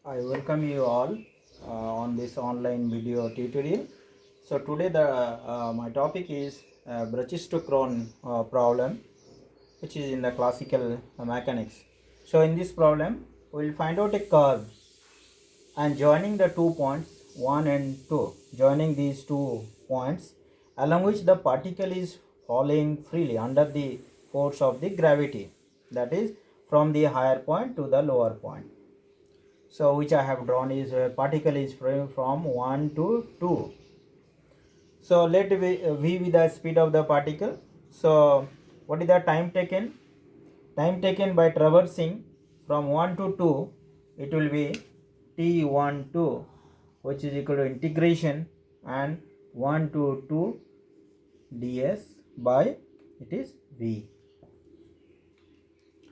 I welcome you all on this online video tutorial. So today my topic is Brachistochrone problem, which is in the classical mechanics. So in this problem, we will find out a curve and joining the 2 points 1 and 2, joining these 2 points along which the particle is falling freely under the force of the gravity, that is from the higher point to the lower point. So which I have drawn is a particle is from 1 to 2. So let v be the speed of the particle. So what is the time taken? Time taken by traversing from 1 to 2, it will be t12, which is equal to integration and 1 to 2 ds by it is v.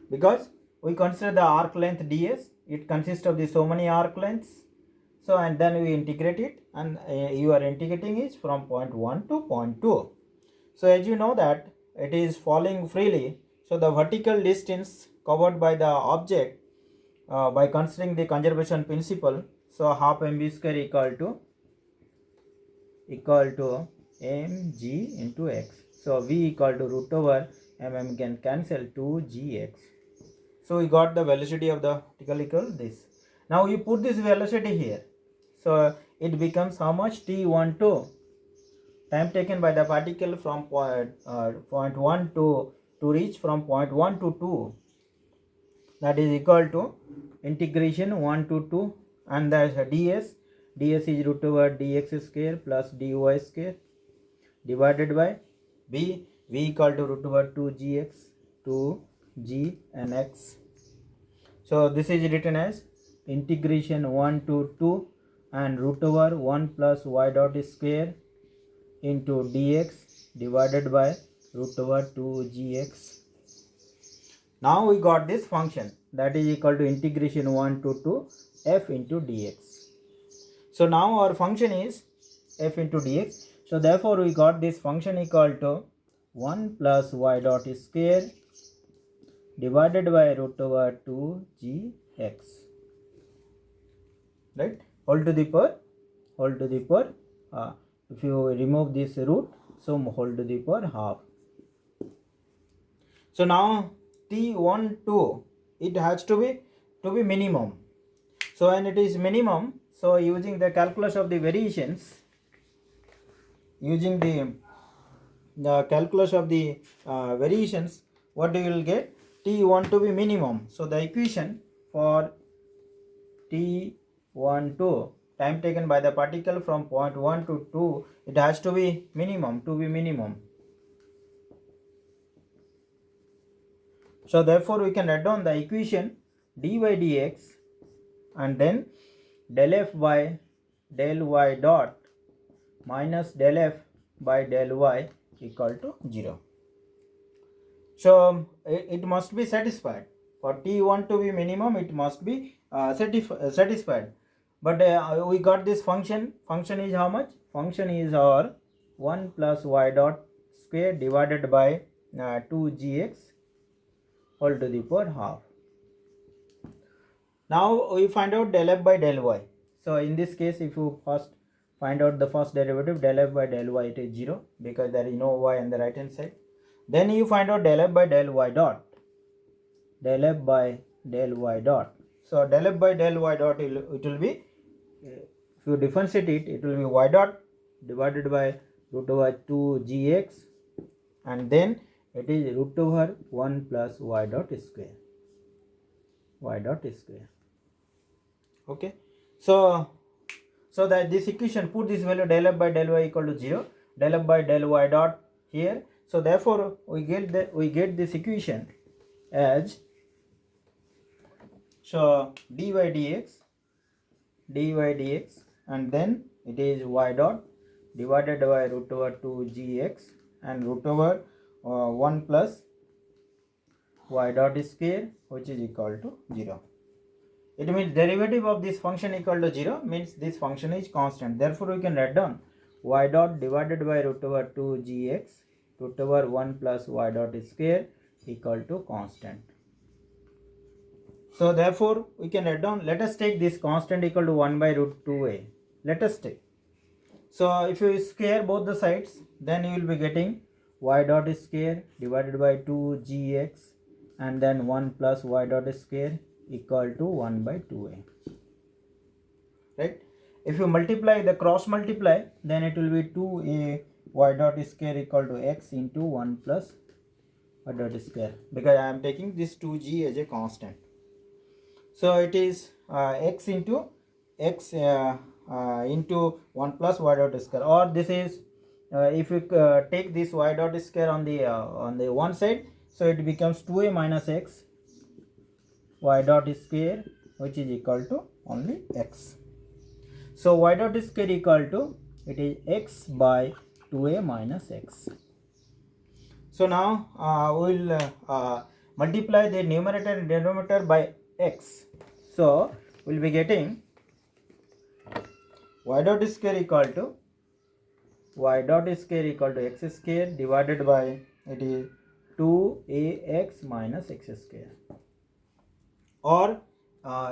Because we consider the arc length ds, it consists of the so many arc lengths. So and then we integrate it, and you are integrating is from point 1 to point 2. So as you know that it is falling freely, so the vertical distance covered by the object by considering the conservation principle, so half mv square equal to mg into x. So v equal to root over mm can cancel 2gx. So we got the velocity of the particle equal this. Now you put this velocity here. So it becomes how much? t12. Time taken by the particle from point 1 to reach from point 1 to 2. That is equal to integration 1 to 2 and the ds. ds is root over dx square plus dy square divided by v equal to root over 2gx 2g and x. So this is written as integration 1 to 2 and root over 1 plus y dot square into dx divided by root over 2gx. Now we got this function that is equal to integration 1 to 2 f into dx. So now our function is f into dx. So therefore we got this function equal to 1 plus y dot square divided by root over 2gx, right, whole to the power if you remove this root, so whole to the power half. So now t12 it has to be minimum. So when it is minimum, so using the calculus of the variations, using the calculus of the variations, what you will get? T1 to be minimum. So the equation for T12, time taken by the particle from point 1 to 2, it has to be minimum, So therefore we can write down the equation dy dx and then del f by del y dot minus del f by del y equal to 0. So it must be satisfied. For t1 to be minimum, it must be satisfied. But we got this function. Function is how much? Function is our 1 plus y dot square divided by 2gx whole to the power half. Now we find out del f by del y. So in this case, if you first find out the first derivative, del f by del y, it is 0 because there is no y on the right hand side. Then you find out del f by del y dot. Del f by del y dot. So del f by del y dot, it will be, if you differentiate it, it will be y dot divided by root over 2gx and then it is root over 1 plus y dot square. Okay. So that this equation, put this value del f by del y equal to 0, del f by del y dot here. So therefore we get this equation as, so dy dx and then it is y dot divided by root over 2gx and root over 1 plus y dot square, which is equal to 0. It means derivative of this function equal to 0 means this function is constant. Therefore we can write down y dot divided by root over 2gx root over 1 plus y dot square equal to constant. So therefore we can write down, let us take this constant equal to 1 by root 2a. Let us take. So if you square both the sides, then you will be getting y dot square divided by 2gx, and then 1 plus y dot square equal to 1 by 2a. Right? If you multiply, the cross multiply, then it will be 2a y dot square equal to x into 1 plus y dot square, because I am taking this 2g as a constant. So it is x into x into 1 plus y dot square, or this is if you take this y dot square on the one side, so it becomes 2a minus x y dot square, which is equal to only x. So y dot square equal to, it is x by 2a minus x. So now we will multiply the numerator and denominator by x. So we will be getting y dot square equal to x square divided by, it is 2ax minus x square, or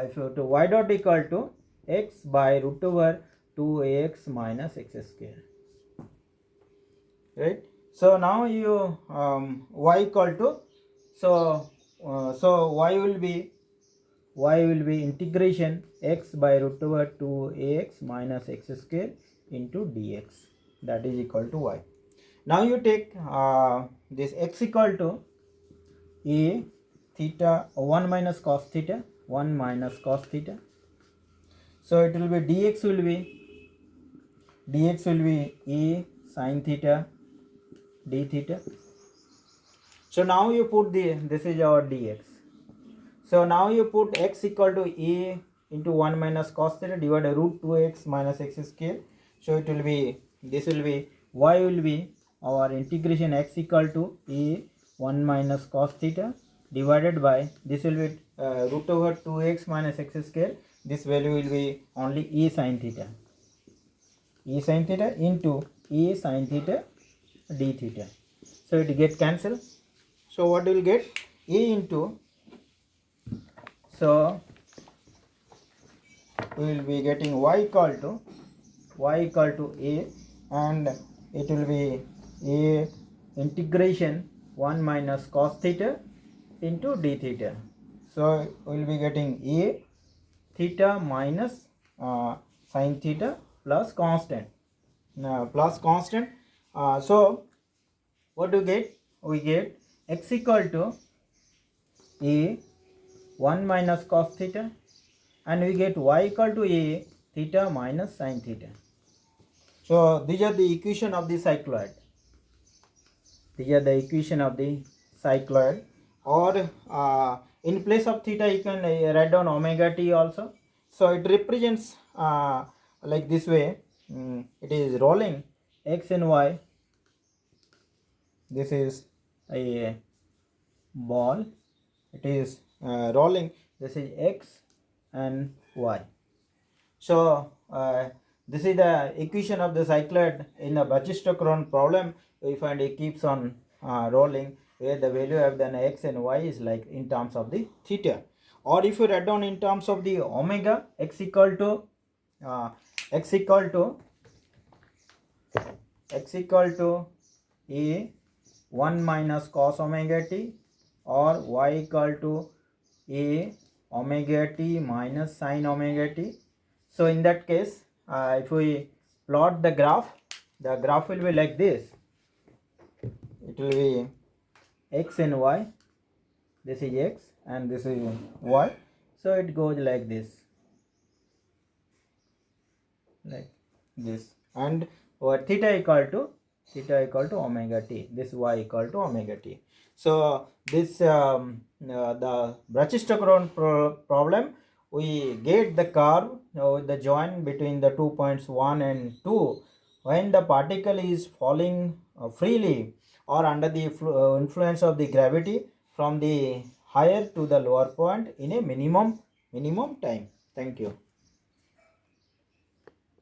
if you to y dot equal to x by root over 2ax minus x square. Right? So now you y equal to, so y will be integration x by root over 2ax minus x square into dx, that is equal to y. Now you take this x equal to a theta 1 minus cos theta, 1 minus cos theta. So it will be dx will be a sin theta d theta. So now you put this is our dx. So now you put x equal to a into 1 minus cos theta divided by root 2x minus x square. So it will be, this will be, y will be our integration x equal to a 1 minus cos theta divided by, this will be root over 2x minus x square. This value will be only a sin theta into a sin theta d theta. So it gets cancelled. So what will get? A into, so we will be getting y equal to a, and it will be a integration 1 minus cos theta into d theta. So we will be getting a theta minus sin theta plus constant. So what do we get? We get x equal to a 1 minus cos theta, and we get y equal to a theta minus sin theta. So these are the equation of the cycloid. Or in place of theta you can write down omega t also. So it represents like this way. It is rolling x and y. This is a ball. It is rolling. This is x and y. So this is the equation of the cycloid in a Brachistochrone problem. We find it keeps on rolling, where the value of the x and y is like in terms of the theta. Or if you write down in terms of the omega, x equal to a 1 minus cos omega t, or y equal to a omega t minus sin omega t. So in that case, if we plot the graph will be like this. It will be x and y. This is x and this is y. So it goes like this, and our theta equal to omega t. This y equal to omega t. So this the Brachistochrone problem, we get the curve with the joint between the 2 points 1 and 2 when the particle is falling freely or under the influence of the gravity from the higher to the lower point in a minimum time. Thank you.